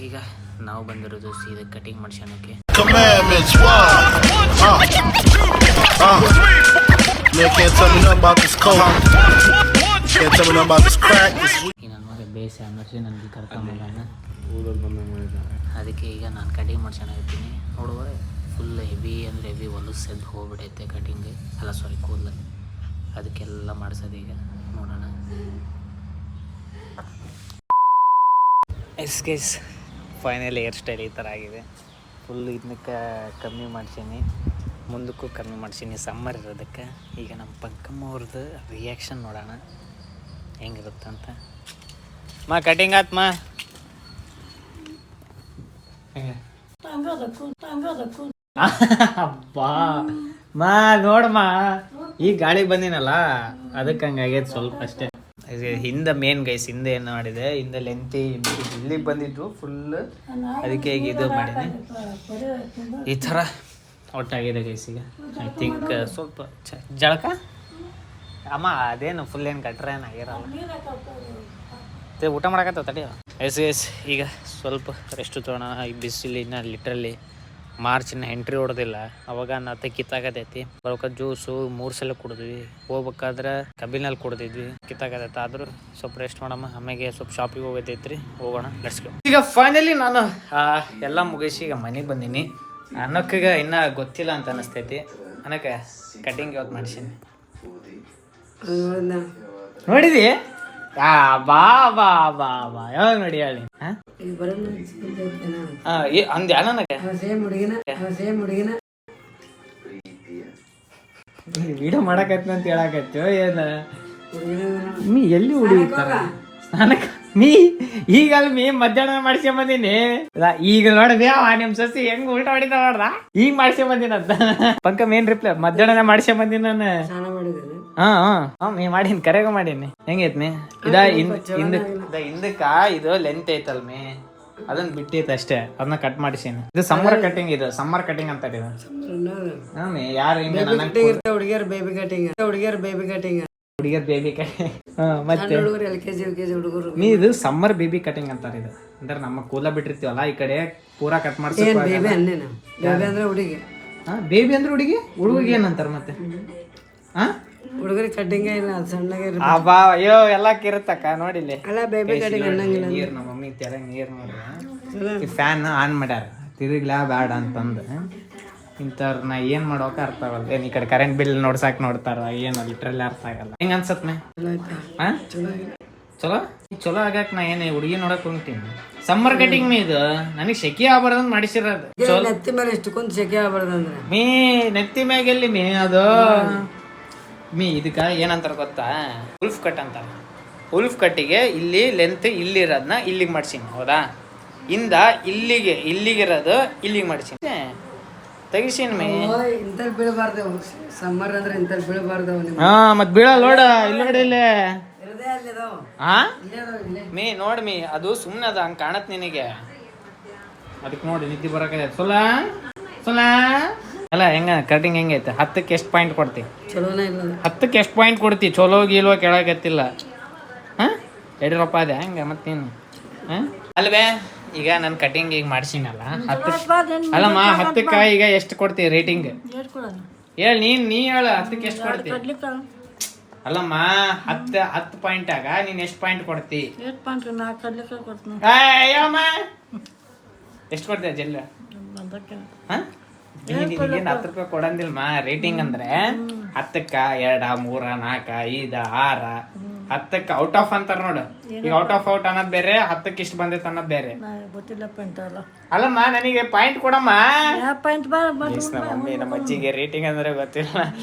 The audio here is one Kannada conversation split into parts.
ಈಗ ನಾವು ಬಂದಿರೋದು ಸೀದಾ ಕಟಿಂಗ್ ಮಾಡ್ಸೋಣಕ್ಕೆ. ನನ್ನ ಮಗ ಬೇಸಿ ಅನ್ನಿಸಿ ನನಗೆ ಕರ್ಕೊಂಬಂದ ಅದಕ್ಕೆ ಈಗ ನಾನು ಕಟಿಂಗ್ ಮಾಡ್ಸೋಣಾಗತ್ತೀನಿ. ನೋಡುವ ಫುಲ್ ಹೆವಿ ಅಂದರೆ ಹೆವಿ ಹೊಲಸು ಎದ್ದು ಹೋಗ್ಬಿಡೈತೆ ಕಟಿಂಗ್ ಅಲ್ಲ ಸಾರಿ ಕೂದಲು, ಅದಕ್ಕೆಲ್ಲ ಮಾಡಿಸೋದು ಈಗ ನೋಡೋಣ. ಎಸ್ ಫೈನಲ್ ಹೇರ್ ಸ್ಟೈಲ್ ಈ ಥರ ಆಗಿದೆ. ಫುಲ್ ಇದಕ್ಕೆ ಕಮ್ಮಿ ಮಾಡ್ಸೀನಿ, ಮುಂದಕ್ಕೂ ಕಮ್ಮಿ ಮಾಡ್ಸೀನಿ ಸಮ್ಮರ್ ಇರೋದಕ್ಕೆ. ಈಗ ನಮ್ಮ ಪಂಕಮ್ಮ ಅವ್ರದ್ದು ರಿಯಾಕ್ಷನ್ ನೋಡೋಣ ಹೆಂಗಿರುತ್ತಂತ. ಕಟಿಂಗ್ ಆತ್ಮ ಅಬ್ಬಾ ನೋಡಮ್ಮ, ಈಗ ಗಾಳಿ ಬಂದಿನಲ್ಲ ಅದಕ್ಕೆ ಹಂಗಾಗೈತೆ ಸ್ವಲ್ಪ ಅಷ್ಟೇ. ಹಿಂದೆ ಮೇನ್ ಗೈಸ್ ಹಿಂದೆ ಏನು ಮಾಡಿದೆ, ಹಿಂದೆ ಲೆಂತಿ ಇಲ್ಲಿಗೆ ಬಂದಿದ್ರು ಫುಲ್, ಅದಕ್ಕೆ ಈಗ ಇದು ಮಾಡೀನಿ. ಈ ಥರ ಒಟ್ಟಾಗಿದೆ ಗೈಸ್. ಈಗ ಐ ಥಿಂಕ್ ಸ್ವಲ್ಪ ಜಳಕ ಅಮ್ಮ ಅದೇನು ಫುಲ್ ಏನು ಕಟ್ರೆ ಏನಾಗಿರಲ್ಲ. ಊಟ ಮಾಡಕತ್ತ ತಡಿ. ಎಸ್ ಈಗ ಸ್ವಲ್ಪ ರೆಸ್ಟ್ ತೊಗೊಳ. ಈ ಬಿಸಿಲಿನ ಲಿಟ್ರಲ್ಲಿ ಮಾರ್ಚಿನ ಎಂಟ್ರಿ ಹೊಡೆದಿಲ್ಲ, ಅವಾಗ ನತ್ತ ಕಿತ್ತಾಗತೈತಿ. ಬರೋಕ ಜ್ಯೂಸು 3 ಸಲ ಕುಡಿದ್ವಿ, ಹೋಗ್ಬೇಕಾದ್ರೆ ಕಬ್ಬಿನಲ್ಲಿ ಕುಡ್ದಿದ್ವಿ, ಕಿತ್ತಾಗತೈತೆ. ಆದ್ರೂ ಸ್ವಲ್ಪ ರೆಸ್ಟ್ ಮಾಡಮ್ಮ, ಆಮೇಲೆ ಸ್ವಲ್ಪ ಶಾಪಿಗೆ ಹೋಗತೈತ್ರಿ, ಹೋಗೋಣ ಲೆಟ್ಸ್ ಗೋ. ಈಗ ಫೈನಲಿ ನಾನು ಎಲ್ಲ ಮುಗಿಸಿ ಈಗ ಮನೆಗೆ ಬಂದೀನಿ. ಅನ್ನಕ್ಕೀಗ ಇನ್ನೂ ಗೊತ್ತಿಲ್ಲ ಅಂತ ಅನಿಸ್ತೈತಿ. ಅನ್ನಕ್ಕೆ ಕಟಿಂಗ್ ಯಾವತ್ತು ಮಾಡಿಸೀನಿ ನೋಡಿದಿ? ಬಾ ಬಾ ಬಾ ಬಾ ಯಾವಾಗ ನೋಡಿ ಹೇಳಿ. ಅಂದ ನನಗೆ ವಿಡಿಯೋ ಮಾಡಕತ್ನ ಅಂತ ಹೇಳಕತ್ತು. ಏನ ನೀ ಎಲ್ಲಿ ಹುಡುಗಿರ್ತಾರ ನನಗ? ನೀ ಈಗ ಮೀ ಮಧ್ಯಾಹ್ನ ಮಾಡ್ಸ್ಕೊಂಬಂದಿನಿ. ಈಗ ನೋಡ್ದೆ ನಿಮ್ ಸಸಿ ಹೆಂಗ್ ಉಲ್ಟಾ ಹೊಡಿತ ನೋಡ್ದ, ಈಗ ಮಾಡ್ಸ್ಕೊಂಬಂದಿನ ಅಂತ. ಪಂಕ ಮೇನ್ ರಿಪ್ಲೈ ಮಧ್ಯಾಹ್ನ ಮಾಡ್ಸ್ಕೊಂಬಂದಿನ ನಾನು. ಮೀ ಮಾಡೀನಿ, ಕರೆಗ ಮಾಡೀನಿ. ಹೆಂಗೈತ್ ಮೀ ಹಿಂದಕ್ಕ ಇದು ಲೆಂತ್ ಐತಲ್ ಮೀ, ಅದನ್ನ ಬಿಟ್ಟೈತೆ ಅಷ್ಟೇ, ಅದನ್ನ ಕಟ್ ಮಾಡಿಸೀನಿ. ಇದು ಸಮ್ಮರ್ ಕಟಿಂಗ್, ಇದು ಸಮ್ಮರ್ ಕಟಿಂಗ್ ಅಂತ ಯಾರು ಹುಡುಗಿಯರ್ ಬೇಬಿ ಕಟಿಂಗ್ ಮತ್ತೆ ನೀ ಇದು ಸಮ್ಮರ್ ಬೇಬಿ ಕಟಿಂಗ್ ಅಂತಾರ. ಇದು ಅಂದ್ರೆ ನಮ್ಮ ಕೂಲ ಬಿಟ್ಟಿರ್ತೀವಲ್ಲ ಈ ಕಡೆ ಪೂರಾ ಕಟ್ ಮಾಡ್ಸಿ. ಬೇಬಿ ಅಂದ್ರೆ ಹುಡುಗಿಗೆ ಏನಂತಾರ ಮತ್ತೆ? ಹುಡುಗರಿಗೆ ಕಟ್ಟಿಂಗ್ ಇಲ್ಲ, ಸಣ್ಣಗೆ ಅಯ್ಯೋ ಎಲ್ಲ ಕಿರುತ್ತಕ್ಕ ನೋಡಿಲ್ಲ. ನೀರ್ ನಮ್ಮ ಮಮ್ಮಿ ತೆರ ನೀರ್ ನೋಡ್ರಿ, ಫ್ಯಾನ್ ಆನ್ ಮಾಡ್ಯಾರ ತಿರುಗ್ಲಾ ಬ್ಯಾಡ ಅಂತಂದು. ಇಂಥವ್ರ ನಾ ಏನ್ ಮಾಡೋಕ ಅರ್ಥ ಆಗಲ್ಲ. ಏನ್ ಈ ಕಡೆ ಕರೆಂಟ್ ಬಿಲ್ ನೋಡ್ಸಾಕ್ ನೋಡ್ತಾರ, ಏನು ಲಿಟ್ರಲಿ ಅರ್ಥ ಆಗಲ್ಲ. ಹೆಂಗ ಅನ್ಸತ್ ಮೇ? ಚಲೋ ಚಲೋ ಆಗಕ್ ನಾ ಏನ್ ಹುಡುಗಿ ನೋಡಕ್ ಹೋಗ್ತೀನಿ. ಸಮ್ಮರ್ ಕಟಿಂಗ್ ಮೀ ಇದು ನನಗೆ ಶೆಕೆ ಆಗ್ಬಾರ್ದಂತ ಮಾಡಿಸಿರೋದು. ನೆತ್ತಿ ಮೇಲೆ ಎಷ್ಟು ಕುಂತ ಶೆಕೆ ಆಗ್ಬಾರ್ದಂದ್ರೆ ಮೀ ನೆತ್ತಿ ಮ್ಯಾಗೆಲ್ಲಿ ಮೀ ಅದು ಮೀ ಇದಕ್ಕ ಏನಂತಾರ ಗೊತ್ತಾ? ಉಲ್ಫ್ ಕಟ್ ಅಂತಾರ. ಉಲ್ಫ್ ಕಟ್ಟಿಗೆ ಇಲ್ಲಿ ಲೆಂತ್ ಇಲ್ಲಿರೋದನ್ನ ಇಲ್ಲಿಗೆ ಮಾಡ್ಸೀನಿ, ಹೌದಾ? ಇಂದ ಇಲ್ಲಿಗಿರೋದು ಇಲ್ಲಿಗೆ ಮಾಡ್ಸೀನಿ, ತೆಗಿಸೀನಿ ಮೀ. ಇಂತಲ್ಲಿ ಬೀಳಬಾರ್ದು, ಸಮ್ಮರ್ ಅಂದ್ರೆ ಇಂತಲ್ಲಿ ಬೀಳಬಾರ್ದು. ಮತ್ ಬೀಳಲ್ಲ ನೋಡ, ಇಲ್ಲಿ ನೋಡಿ ಇಲ್ಲೇ ಮೀ ನೋಡ್ ಮೀ, ಅದು ಸುಮ್ಮನೆ ಅದ ಹಂಗ ಕಾಣತ್ ನಿನಗೆ, ಅದಕ್ಕೆ ನೋಡಿ ನಿದ್ದೆ ಬರಕ ಸೊಲಾ ಅಲ್ಲ. ಹೆಂಗ ಕಟಿಂಗ್ ಹೆಂಗೈತೆ? 10ಕ್ಕೆ ಎಷ್ಟು ಪಾಯಿಂಟ್ ಕೊಡ್ತಿ? 10ಕ್ಕೆ ಎಷ್ಟು ಪಾಯಿಂಟ್ ಕೊಡ್ತಿ? ಚಲೋ ಗೀಲೋ ಕೇಳಕತ್ತಿಲ್ಲ. ಯಡಿಯೂರಪ್ಪ ಅದೇ ಹಂಗ ಮತ್ ನೀನು ಅಲ್ವೇ? ಈಗ ನನ್ ಕಟಿಂಗ್ ಈಗ ಮಾಡ್ಸಿನಲ್ಲ, 10 ಅಲ್ಲಮ್ಮ 10ಕ್ಕ ಈಗ ಎಷ್ಟು ಕೊಡ್ತಿ ರೇಟಿಂಗ್? ಹೇಳಿ ನೀ ಹೇಳ, 10ಕ್ಕೆ ಎಷ್ಟು ಕೊಡ್ತಿ? ಅಲ್ಲಮ್ಮ 10 ಪಾಯಿಂಟ್ ಆಗ ನೀನ್ ಎಷ್ಟು ಪಾಯಿಂಟ್ ಕೊಡ್ತಿ? ಎಷ್ಟು ಕೊಡ್ತೀಯ ಜಲ್ಲ? 10 ರೂಪಾಯಿ ಕೊಡಂದಿಲ್ಮ. ರೇಟಿಂಗ್ ಅಂದ್ರೆ 10ಕ್ಕ 2, 3, 4, 5, 6, 10ಕ್ಕ ಔಟ್ ಆಫ್ ಅಂತಾರ ನೋಡು. ಈಗ ಔಟ್ ಆಫ್ ಅನ್ನೋದ್ ಬೇರೆ, 10ಕ್ಕೆ ಇಷ್ಟು ಬಂದೈತೆ ಅನ್ನೋದ್ ಬೇರೆ. ಅಲ್ಲಮ್ಮ ನನಗೆ ಪಾಯಿಂಟ್ ಕೊಡಮ್ಮ. ನಮ್ಮ ಅಜ್ಜಿಗೆ ರೇಟಿಂಗ್ ಅಂದ್ರೆ ಗೊತ್ತಿಲ್ಲ.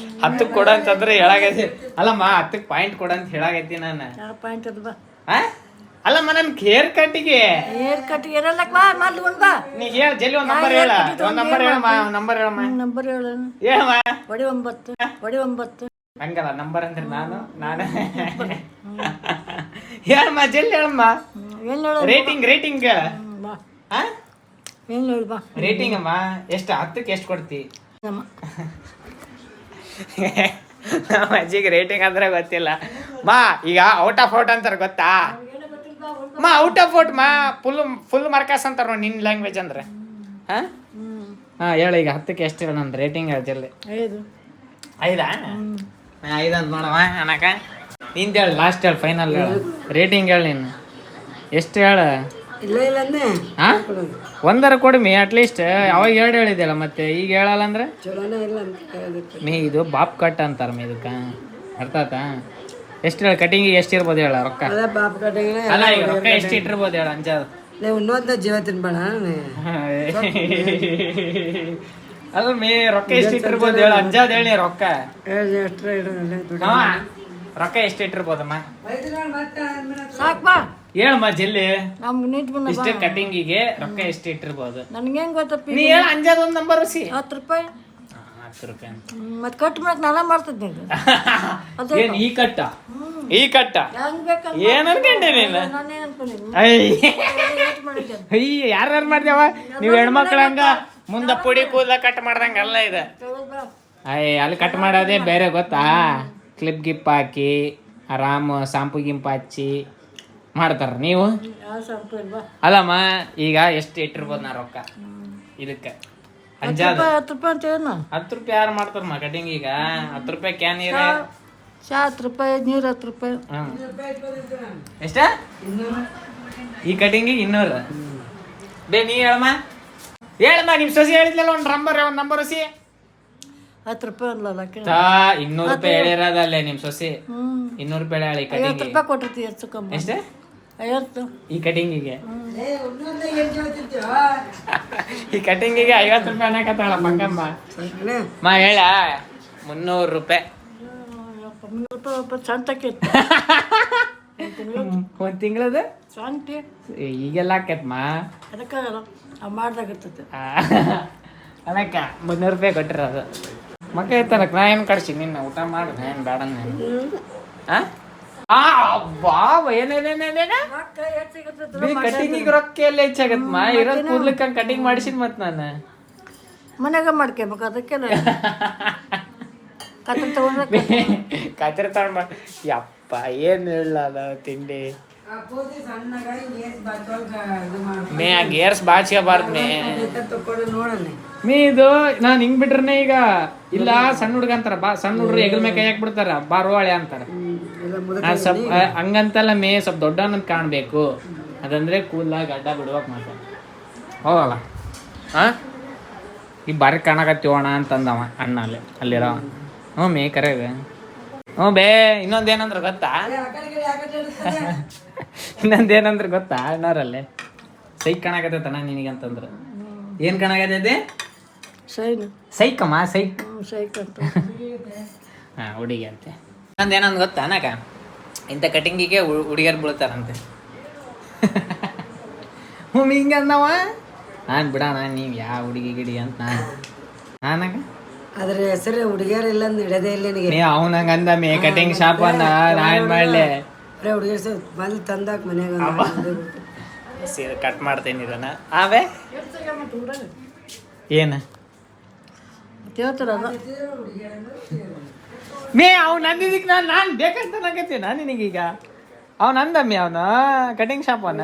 10ಕ್ಕೆ ಕೊಡ ಅಂತಂದ್ರೆ ಹೇಳಾಗೈತಿ. ಅಲ್ಲಮ್ಮ 10ಕ್ಕೆ ಪಾಯಿಂಟ್ ಕೊಡ ಅಂತ ಹೇಳಾಗೈತಿ ನಾನು. ಅಲ್ಲಮ್ಮ ನನ್ ಹೇರ್ ಕಟ್ಟಿಗೆ ನೀ ಹೇಳ ಜಲ್ದಿ ಒಂದ್ ನಂಬರ್ ಹೇಳ. ಹಂಗಲ್ಲ ನಂಬರ್ ಅಂದ್ರೆ ನಾನು ಹೇಳಮ್ಮ ಜಲ್ದಿ ಹೇಳಮ್ಮ. ರೇಟಿಂಗ್ ರೇಟಿಂಗ್ ಅಮ್ಮ ಎಷ್ಟು? 10ಕ್ಕೆ ಎಷ್ಟು ಕೊಡ್ತಿ? ನಮ್ಮ ಅಜ್ಜಿಗೆ ರೇಟಿಂಗ್ ಅಂದ್ರೆ ಗೊತ್ತಿಲ್ಲ ಮಾ. ಈಗ ಔಟ್ ಆಫ್ ಔಟ್ ಅಂತಾರ ಗೊತ್ತಾ? ಮಾ ಔಟ್ ಆಫ್ ಔಟ್ ಮಾ ಫುಲ್ ಮಾರ್ಕಸ್ ಅಂತಾರ ನೋಡಿ ನಿನ್ನ ಲ್ಯಾಂಗ್ವೇಜ್ ಅಂದ್ರೆ ಹಾಂ ಹಾಂ ಹೇಳು ಈಗ 10ಕ್ಕೆ ಎಷ್ಟು ಹೇಳು ನಂದು ರೇಟಿಂಗ್ ಹೇಳಿ ಜಲ್ದಿ 5 5 ಅಂತ ನೋಡವ ಅನ್ನಕ ನಿಂದ ಹೇಳು ಲಾಸ್ಟ್ ಹೇಳು ಫೈನಲ್ ಹೇಳು ರೇಟಿಂಗ್ ಹೇಳು ನೀನು ಎಷ್ಟು ಹೇಳು ಇಲ್ಲ ಇಲ್ಲ ಅಂದೆ ಹಾಂ 1 ಕೊಡ್ಮಿ ಅಟ್ಲೀಸ್ಟ್ ಅವಾಗ 2 ಹೇಳಿದೆಯಲ್ಲ ಮತ್ತೆ ಈಗ ಹೇಳಲ್ಲ ಅಂದ್ರೆ ಚಲೋನೇ ಇಲ್ಲ ಅಂತ ಹೇಳೋದಕ್ಕೆ ಮೀ ಇದು ಬಾಪ್ ಕಟ್ ಅಂತಾರ ಮೀ ಇದಕ್ಕೆ ಅರ್ಥ ಆಯ್ತಾ ಎಷ್ಟು ಹೇಳಿ ಕಟಿಂಗಿಗೆ ಎಷ್ಟು ಇರ್ಬೋದು ಹೇಳ ರೊಕ್ಕ ಅದೇ ಪಾಪ ಕಡೆಗೆ ಅಲ್ಲ ಈಗ ರೊಕ್ಕ ಎಷ್ಟು ಇಟ್ಟಿರ್ಬೋದು ಹೇಳ ಅಂಜಾದ ನೀವು ಇನ್ನೊಂದು ಜೀವ ತಿನ್ಬೇಡ ಅದು ಮೇ ರೊಕ್ಕ ಎಷ್ಟು ಇಟ್ಟಿರ್ಬೋದು ಹೇಳ ಅಂಜಾದ ಹೇಳಿ ರೊಕ್ಕ ಎಷ್ಟ್ರ ಇಡೋಲ್ಲ ಹಾ ರೊಕ್ಕ ಎಷ್ಟು ಇಟ್ಟಿರ್ಬೋದಮ್ಮ ಸಾಕ್ಬಾ ಹೇಳಮ್ಮ ಜಲ್ದಿ ನಮ್ಗೆ ನೀಟ್ ಬಂದ ಇಷ್ಟೇ ಕಟಿಂಗಿಗೆ ರೊಕ್ಕ ಎಷ್ಟು ಇಟ್ಟಿರ್ಬೋದು ನನ್ಗೆ ಹೆಂಗ್ ಗೊತ್ತಪ್ಪ ನೀ ಹೇಳ ಅಂಜಾದ ಒಂದು ನಂಬರ್ ಸಿ 10 ರೂಪಾಯಿ 10 ರೂಪಾಯಿ ಅಂತ ಮತ್ತೆ ಕಟ್ ಮಾಡಕ್ ನಾನ ಮಾಡ್ತಿದ್ದೆ ಏನ್ ಈ ಕಟ್ಟ ಈ ಕಟ್ಟ ಹೆಂಗ್ ಬೇಕಂತ ಏನ್ ಅನ್ಕೊಂಡೆ ನೀನು ನಾನೇನ್ ಅನ್ಕೊಂಡಿದ್ದೀನಿ ಮಾಡಿದ್ದೆ ಅಯ್ಯ ಯಾರು ಮಾಡ್ದೇವ ನೀವು ಹೆಣ್ಮಕ್ಳು ಹಂಗ ಮುಂದ ಪುಡಿ ಕೂದಲ ಕಟ್ ಮಾಡ್ದಂಗ ಅಲ್ಲ ಇದೆ ಅಯ್ಯ ಅಲ್ಲಿ ಕಟ್ ಮಾಡೋದೇ ಬೇರೆ ಗೊತ್ತಾ ಕ್ಲಿಪ್ ಗಿಪ್ ಹಾಕಿ ಆರಾಮ್ ಶಾಂಪು ಗಿಂಪು ಹಚ್ಚಿ ಮಾಡ್ತಾರ ನೀವು ಅಲ್ಲಮ್ಮ ಈಗ ಎಷ್ಟು ಇಟ್ಟಿರ್ಬೋದು ನಾ ರೊಕ್ಕ ಇದಕ್ಕೆ ಅಂಜಾದ 10 ರೂಪಾಯಿ ಅಂತ ಹೇಳ 10 ರೂಪಾಯಿ ಯಾರು ಮಾಡ್ತಾರಮ್ಮ ಕಟಿಂಗ್ ಈಗ 10 ರೂಪಾಯಿ ಕ್ಯಾನ್ ನೀರ ಚಾ 10 ರೂಪಾಯಿ ನೀರು 10 ರೂಪಾಯಿ ಎಷ್ಟ ಈ ಕಟಿಂಗಿಗೆ 200 ಬೇ ನೀ ಹೇಳಮ್ಮ ನಿಮ್ ಸೊಸಿ ಹೇಳಿದ್ಲಲ್ಲ ಒಂದು ನಂಬರ್ ಸಿ 10 ರೂಪಾಯಿ ಅಲ್ಲ 200 ರೂಪಾಯಿ ಹೇಳಿರೋದಲ್ಲೇ ನಿಮ್ ಸೊಸಿ 200 ರೂಪಾಯಿ ಹೇಳಿ 50 ಕಟಿಂಗ್ ರೂಪಾಯಿ ಕೊಟ್ಟಿರ್ತೀವಿ ಹೆಚ್ಚು ಎಷ್ಟೇ 50 ಈ ಕಟಿಂಗಿಗೆ ಈ ಕಟಿಂಗಿಗೆ 50 ರೂಪಾಯಿ ಅನ್ನಕತ್ತಾಳ ಪಕ್ಕಮ್ಮ ಮಾ ಹೇಳ 300 ರೂಪಾಯಿ 300 ರೂಪಾಯಿ ಸಂತಕ್ಕೆ ಒಂದ್ ತಿಂಗಳದ ಸಂತೆ ಈಗೆಲ್ಲ ಆಕೈತ್ಮ ಅದಕ್ಕಾಗಲ್ಲ ಮಾಡ್ದಾಗ ಇರ್ತೈತೆ ಅದಕ್ಕ 300 ರೂಪಾಯಿ ಕೊಟ್ಟಿರೋದು ಮಕ್ಕ ಇತ್ತನಕ್ ನಾ ಏನ್ ಕಡ್ಸಿ ನಿನ್ನ ಊಟ ಮಾಡು ಏನ್ ಬೇಡ ಕಟಿಂಗಿಗೆ ರೊಕ್ಕ ಎಲ್ಲ ಹೆಚ್ಚಾಗತ್ಮ ಇರೋದ್ ಕೂದ್ಲಕ್ಕ ಕಟಿಂಗ್ ಮಾಡಿಸಿದ್ ಮತ್ ನಾನು ಮನ್ಯಾಗ ಮಾಡ್ಕೋಬೇಕು ಅದಕ್ಕೆಲ್ಲ ಕತ್ರಿ ತಗೊಂಡ್ರೆ ಕತ್ರಿ ತಗೊಂಡ್ ಯಪ್ಪ ಏನ್ ಹೇಳಲ್ಲ ತಿಂಡಿ ಮೇ ಆ ಗೇರ್ಸ್ ಬಾಚ್ಕೋಬಾರ್ದು ಮೇ ಇದು ನಾನ್ ಹಿಂಗ್ ಬಿಟ್ರನೆ ಈಗ ಇಲ್ಲ ಸಣ್ಣ ಹುಡುಗ ಅಂತಾರ ಸಣ್ಣ ಹುಡ್ರು ಹೆಗಲ್ ಮೇಲೆ ಕೈ ಹಾಕ್ಬಿಡ್ತಾರ ಬಾರ್ವಾಳೆ ಅಂತಾರ ಸ್ವಲ್ಪ ಹಂಗಂತಲ್ಲ ಮೇ ಸ್ವಲ್ಪ ದೊಡ್ಡವನಂತ ಕಾಣ್ಬೇಕು ಅದಂದ್ರೆ ಕೂದಲ ಗಡ್ಡ ಬಿಡ್ಬೇಕ್ ಮಾತ್ರ ಹೋಗಲ್ಲ ಈ ಬಾರಿ ಕಾಣಕತ್ತೀವಣ ಅಂತಂದವ ಅಣ್ಣ ಅಲ್ಲಿರೋ ಹ್ಞೂ ಮೇ ಕರೆ ಬೇ ಇನ್ನೊಂದೇನಂದ್ರೆ ಗೊತ್ತಾ ಇನ್ನೊಂದೇನಂದ್ರೆ ಗೊತ್ತಾ ಅಣ್ಣಾರಲ್ಲೇ ಸೈಕ್ ಕಾಣಕತ್ತೈತಣ್ಣ ನಿನಗಂತಂದ್ರೆ ಏನ್ ಕಾಣಕತ್ತೈತೆ ಸೈಕಮ್ಮ ಸೈಕ್ ಅಂತ ಹಾ ಹುಡುಗಿ ಅಂತೆ ಇನ್ನೊಂದೇನಂದ್ ಗೊತ್ತಾ ಅನಕ ಇಂಥ ಕಟಿಂಗಿಗೆ ಹುಡುಗಿಯರು ಬೀಳ್ತಾರಂತೆ ಹಿಂಗಂದವ ನಾನು ಬಿಡಣ ನೀವು ಯಾವ ಹುಡುಗಿ ಗಿಡಿ ಅಂತ ನಾನಕ ಅದ್ರ ಹೆಸರು ಹುಡುಗಿಯರ್ ಇಲ್ಲ ನಡೆದೇ ಇಲ್ಲ ನೀ ಅವನಂಗ ಅಂದ ಮೇ ಕಟಿಂಗ್ ಶಾಪ್ ಅನ್ನ ನಾನ್ ಮಾಡ್ಲೆ ಹುಡುಗಿಯರ್ ಬಂದು ತಂದಾಕ ಮನ್ಯಾಗ ಸೀರೆ ಕಟ್ ಮಾಡ್ತೇನೆ ಇದನ್ನ ಆವೇ ಏನ ಮೇ ಅವ್ನು ಅಂದಿದ್ದಕ್ಕೆ ನಾನು ಬೇಕಂತ ನಾಕತ್ತೀನಿ ನಾನು ನಿನಗೀಗ ಅವ್ನು ಅಂದಮ್ಮಿ ಅವನು ಕಟಿಂಗ್ ಶಾಪ್ ಅವನ